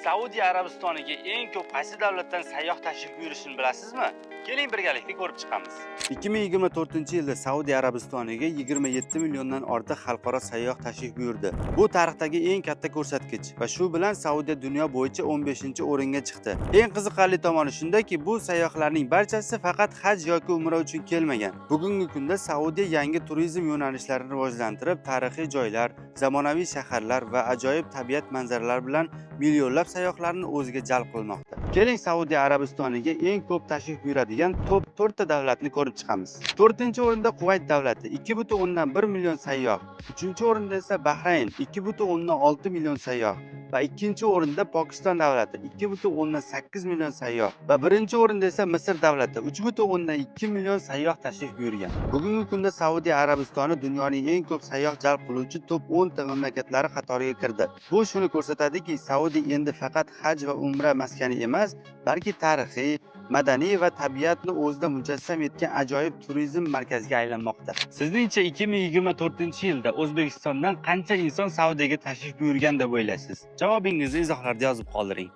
Saudiya Arabistoniga eng ko'p qaysi davlatdan sayyoh tashrif buyurishini bilasizmi? Keling birgalikda ko'rib chiqamiz. 2024-yilda Saudiya Arabistoniga 27 milliondan ortiq xalqaro sayyoh tashrif buyurdi. Bu tarixdagi eng katta ko'rsatkich va shu bilan Saudiya dunyo bo'yicha 15-o'ringa chiqdi. Eng qiziqarli tomoni shundaki, bu sayyohlarning barchasi faqat haj yoki umra uchun kelmagan. Bugungi kunda Saudiya yangi turizm yo'nalishlarini rivojlantirib, tarixiy joylar, zamonaviy shaharlar va ajoyib tabiat manzaralari bilan millionlab sayyohlarni o'ziga jalb qilmoqda. Keling Saudiya Arabistoniga eng ko'p tashrif buyuradigan top 4 ta davlatni ko'rib chiqamiz. 4-o'rinda Kuvayt davlati 2,1 million sayyoh. 3-o'rinda esa Bahrayn 2,6 million sayyoh va 2-o'rinda Pokiston davlati 2,8 million sayyoh va 1-o'rinda esa Misr davlati 3,2 million sayyoh tashrif buyurgan. Bugungi kunda Saudiya Arabistoni dunyoning eng ko'p sayyoh jalb qiluvchi top 10 ta mamlakatlari qatoriga kirdi. Bu shuni ko'rsatadiki, Saudiya endi faqat haj va umra maskani emas, balki tarixiy, madaniy va tabiatni o'zida mujassam etgan ajoyib turizm markaziga aylanmoqda. Sizningcha 2024-yilda O'zbekistondan qancha inson Saudiyaga tashrif buyurgan deb o'ylaysiz? Javobingizni izohlarda yozib qoldiring.